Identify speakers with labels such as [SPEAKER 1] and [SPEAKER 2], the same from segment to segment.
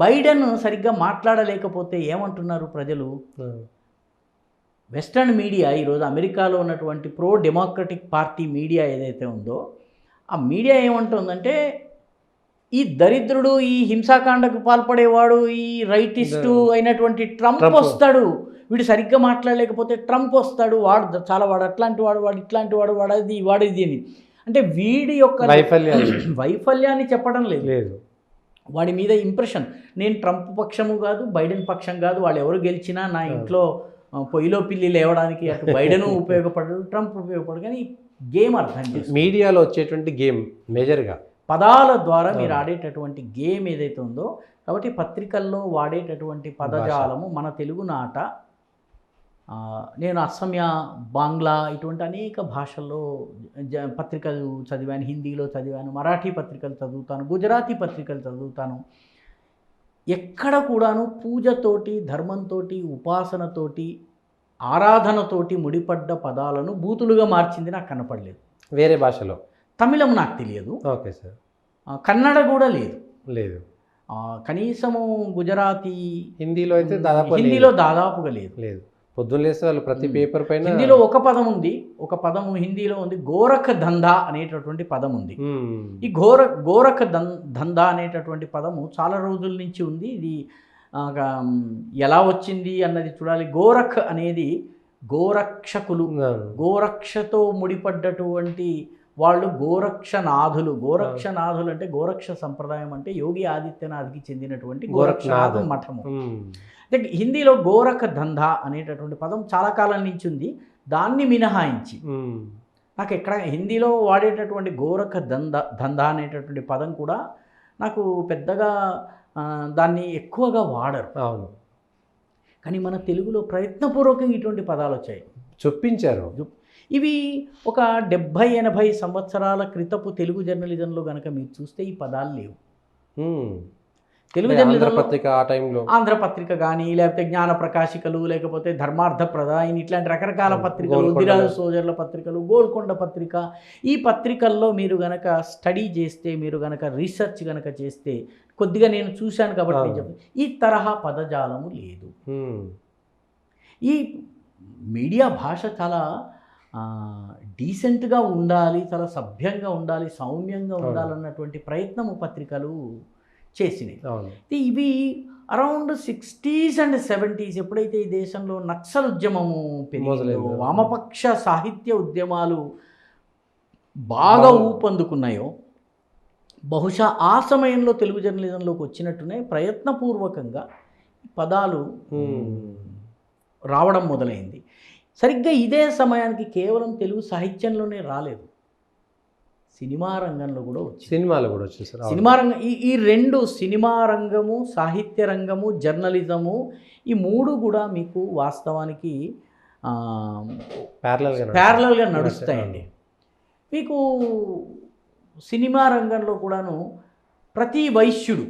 [SPEAKER 1] Biden సరిగ్గా మాట్లాడలేకపోతే ఏమంటున్నారు ప్రజలు? వెస్టర్న్ మీడియా ఈరోజు అమెరికాలో ఉన్నటువంటి ప్రో డెమోక్రటిక్ పార్టీ మీడియా ఏదైతే ఉందో ఆ మీడియా ఏమంటుందంటే ఈ దరిద్రుడు, ఈ హింసాకాండకు పాల్పడేవాడు, ఈ రైటిస్టు అయినటువంటి ట్రంప్ వస్తాడు, వీడు సరిగ్గా మాట్లాడలేకపోతే ట్రంప్ వస్తాడు, వాడు చాలా వాడు అట్లాంటి వాడు, వాడు ఇట్లాంటి వాడు, వాడది వాడిది అని. అంటే వీడి యొక్క వైఫల్యాన్ని చెప్పడం లేదు, వాడి మీద ఇంప్రెషన్. నేను ట్రంప్ పక్షము కాదు, బైడెన్ పక్షం కాదు, వాళ్ళు ఎవరు గెలిచినా నా ఇంట్లో పొయ్యిలో పిల్లి లేవడానికి అటు బైడెన్ ఉపయోగపడదు, ట్రంప్ ఉపయోగపడదు. కానీ గేమ్ అర్థం చేసి
[SPEAKER 2] మీడియాలో వచ్చేటువంటి గేమ్ మేజర్గా
[SPEAKER 1] పదాల ద్వారా మీరు ఆడేటటువంటి గేమ్ ఏదైతే ఉందో, కాబట్టి పత్రికల్లో వాడేటటువంటి పదజాలము మన తెలుగునాట, నేను అస్సమ్య, బాంగ్లా ఇటువంటి అనేక భాషల్లో పత్రికలు చదివాను, హిందీలో చదివాను, మరాఠీ పత్రికలు చదువుతాను, గుజరాతీ పత్రికలు చదువుతాను. ఎక్కడ కూడాను పూజతోటి, ధర్మంతో, ఉపాసనతోటి, ఆరాధనతోటి ముడిపడ్డ పదాలను బూతులుగా మార్చింది నాకు కనపడలేదు.
[SPEAKER 2] వేరే భాషలో
[SPEAKER 1] తమిళం నాకు తెలియదు,
[SPEAKER 2] ఓకే సార్,
[SPEAKER 1] కన్నడ కూడా
[SPEAKER 2] లేదు,
[SPEAKER 1] కనీసము గుజరాతీ,
[SPEAKER 2] హిందీలో అయితే
[SPEAKER 1] దాదాపుగా లేదు.
[SPEAKER 2] పొద్దున్న లేస్తే వాళ్ళు ప్రతి పేపర్ పైన
[SPEAKER 1] హిందీలో ఒక పదం ఉంది, ఒక పదము హిందీలో ఉంది, గోరఖ దందా అనేటటువంటి పదం ఉంది. ఈ గోరఖ దందా అనేటటువంటి పదము చాలా రోజుల నుంచి ఉంది. ఇది ఎలా వచ్చింది అన్నది చూడాలి. గోరఖ్ అనేది గోరక్షకులు, గోరక్షతో ముడిపడ్డటువంటి వాళ్ళు గోరక్షనాథులు. గోరక్షనాథులు అంటే గోరక్ష సంప్రదాయం అంటే యోగి ఆదిత్యనాథ్కి చెందినటువంటి గోరక్షనాథ మఠము. అంటే హిందీలో గోరఖ దందా అనేటటువంటి పదం చాలా కాలం నుంచి ఉంది. దాన్ని మినహాయించి నాకు ఎక్కడ హిందీలో వాడేటటువంటి గోరఖ దందా అనేటటువంటి పదం కూడా నాకు పెద్దగా దాన్ని ఎక్కువగా వాడరు.
[SPEAKER 2] అవును,
[SPEAKER 1] కానీ మన తెలుగులో ప్రయత్నపూర్వకంగా ఇటువంటి పదాలు వచ్చాయి,
[SPEAKER 2] చొప్పించారు.
[SPEAKER 1] ఇవి ఒక 70-80 సంవత్సరాల క్రితపు తెలుగు జర్నలిజంలో కనుక మీరు చూస్తే ఈ పదాలు లేవు. తెలుగు
[SPEAKER 2] పత్రిక ఆ టైంలో
[SPEAKER 1] ఆంధ్రపత్రిక కానీ, లేకపోతే జ్ఞాన ప్రకాశికలు, లేకపోతే ధర్మార్థ ప్రదాయిని, ఇట్లాంటి రకరకాల పత్రికలు, ఉద్దిరాజు సోదరుల పత్రికలు, గోల్కొండ పత్రిక, ఈ పత్రికల్లో మీరు గనక స్టడీ చేస్తే, మీరు గనక రీసెర్చ్ గనక చేస్తే, కొద్దిగా నేను చూశాను కాబట్టి ఈ తరహా పదజాలము లేదు. ఈ మీడియా భాష చాలా డీసెంట్గా ఉండాలి, చాలా సభ్యంగా ఉండాలి, సౌమ్యంగా ఉండాలన్నటువంటి ప్రయత్నము పత్రికలు చేసినాయి. ఇవి అరౌండ్ 60s and 70s ఎప్పుడైతే ఈ దేశంలో నక్సల్ ఉద్యమము పెరిగిందో, వామపక్ష సాహిత్య ఉద్యమాలు బాగా ఊపందుకున్నాయో, బహుశా ఆ సమయంలో తెలుగు జర్నలిజంలోకి వచ్చినట్టునే ప్రయత్నపూర్వకంగా పదాలు రావడం మొదలైంది. సరిగ్గా ఇదే సమయానికి కేవలం తెలుగు సాహిత్యంలోనే రాలేదు, సినిమా రంగంలో కూడా వచ్చింది. సినిమా రంగం, ఈ రెండు, సినిమా రంగము, సాహిత్య రంగము, జర్నలిజము, ఈ మూడు కూడా మీకు వాస్తవానికి ప్యారలల్గా నడుస్తాయండి. మీకు సినిమా రంగంలో కూడాను ప్రతి వైశ్యుడు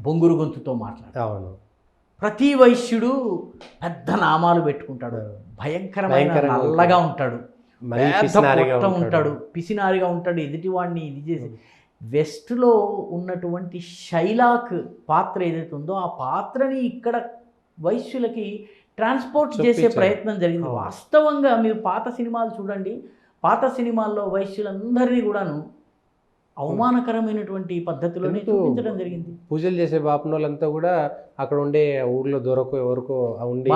[SPEAKER 1] బొంగురు గొంతుతో మాట్లాడతాడు, ప్రతి వైశ్యుడు పెద్ద నామాలు పెట్టుకుంటాడు, భయంకరమైన నల్లగా ఉంటాడు, ఉంటాడు, పిసినారిగా ఉంటాడు, ఎదుటివాడిని ఇది చేసి. వెస్ట్లో ఉన్నటువంటి షైలాక్ పాత్ర ఏదైతే ఉందో ఆ పాత్రని ఇక్కడ వైశ్యులకి ట్రాన్స్పోర్ట్ చేసే ప్రయత్నం జరిగింది. వాస్తవంగా మీరు పాత సినిమాలు చూడండి, పాత సినిమాల్లో వైశ్యులందరినీ కూడాను అవమానకరమైనటువంటి పద్ధతిలోనే చూపించడం జరిగింది.
[SPEAKER 2] పూజలు చేసే బాపనోళ్ళంతా కూడా అక్కడ ఉండే ఊర్లో దొరకు ఎవరికో ఉండి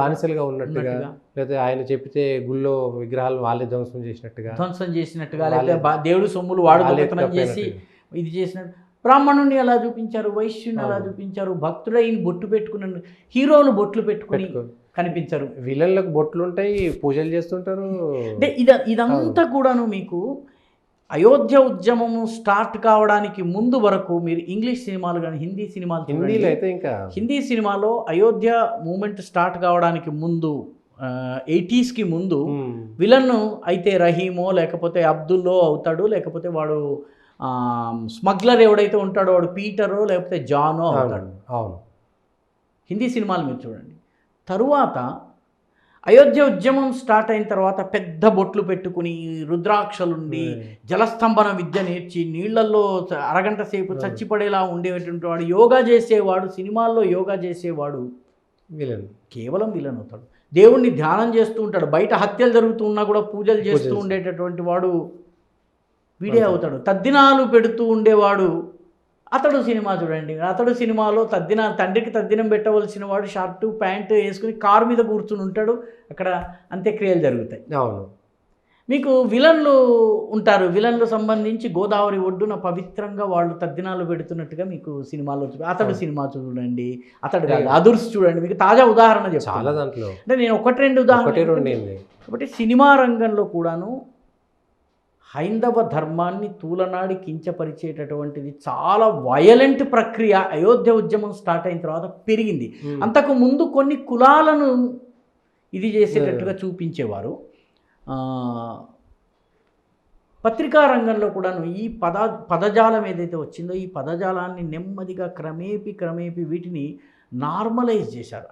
[SPEAKER 2] బానిసలుగా ఉన్నట్టుగా, లేకపోతే ఆయన చెప్పితే గుళ్ళో విగ్రహాలు వాళ్ళే ధ్వంసం చేసినట్టుగా,
[SPEAKER 1] లేకపోతే దేవుడు సొమ్ములు వాడు దొంగతనం చేసి ఇది చేసినట్టు. బ్రాహ్మణుని ఎలా చూపించారు, వైశ్యుని ఎలా చూపించారు, భక్తుడైన బొట్టు పెట్టుకున్న హీరోలు బొట్లు పెట్టుకుని కనిపించరు,
[SPEAKER 2] విలన్లకు బొట్లు ఉంటాయి, పూజలు చేస్తుంటారు.
[SPEAKER 1] అంటే ఇదంతా కూడాను మీకు అయోధ్య ఉద్యమము స్టార్ట్ కావడానికి ముందు వరకు మీరు ఇంగ్లీష్ సినిమాలు కానీ, హిందీ సినిమాలు, హిందీ సినిమాలో అయోధ్య మూమెంట్ స్టార్ట్ కావడానికి ముందు 80sకి ముందు విలన్ అయితే రహీమో, లేకపోతే అబ్దుల్లో అవుతాడు, లేకపోతే వాడు స్మగ్లర్ ఎవడైతే ఉంటాడో వాడు పీటరో, లేకపోతే జానో అవుతాడు.
[SPEAKER 2] అవును,
[SPEAKER 1] హిందీ సినిమాలు మీరు చూడండి. తరువాత అయోధ్య ఉద్యమం స్టార్ట్ అయిన తర్వాత పెద్ద బొట్లు పెట్టుకుని రుద్రాక్షలుండి జలస్తంభన విద్య నేర్చి నీళ్లలో అరగంట సేపు చచ్చిపడేలా ఉండేటువంటి వాడు, యోగా చేసేవాడు, సినిమాల్లో యోగా చేసేవాడు
[SPEAKER 2] విలన్,
[SPEAKER 1] కేవలం విలన్ అవుతాడు. దేవుణ్ణి ధ్యానం చేస్తూ ఉంటాడు, బయట హత్యలు జరుగుతూ ఉన్నా కూడా పూజలు చేస్తూ ఉండేటటువంటి వాడు వీడే అవుతాడు. తద్దినాలు పెడుతూ ఉండేవాడు అతడు సినిమా చూడండి. అతడు సినిమాలో తండ్రికి తద్దినం పెట్టవలసిన వాడు షర్టు ప్యాంటు వేసుకుని కారు మీద కూర్చుని ఉంటాడు, అక్కడ అంత్యక్రియలు జరుగుతాయి.
[SPEAKER 2] అవును.
[SPEAKER 1] మీకు విలన్లు ఉంటారు, విలన్లు సంబంధించి గోదావరి ఒడ్డున పవిత్రంగా వాళ్ళు తద్దినాలు పెడుతున్నట్టుగా మీకు సినిమాలో అతడు సినిమా చూడండి, అతడు కాదు అదుర్స్ చూడండి, మీకు తాజా ఉదాహరణ చెప్తాను.
[SPEAKER 2] చాలా దాంట్లో
[SPEAKER 1] అంటే నేను ఒకటి రెండు ఉదాహరణ. కాబట్టి సినిమా రంగంలో కూడాను హైందవ ధర్మాన్ని తూలనాడి కించపరిచేటటువంటిది చాలా వయలెంట్ ప్రక్రియ అయోధ్య ఉద్యమం స్టార్ట్ అయిన తర్వాత పెరిగింది. అంతకు ముందు కొన్ని కులాలను ఇది చేసేటట్టుగా చూపించేవారు. పత్రికా రంగంలో కూడాను ఈ పదజాలం ఏదైతే వచ్చిందో ఈ పదజాలాన్ని నెమ్మదిగా క్రమేపీ వీటిని నార్మలైజ్ చేశారు. అంటే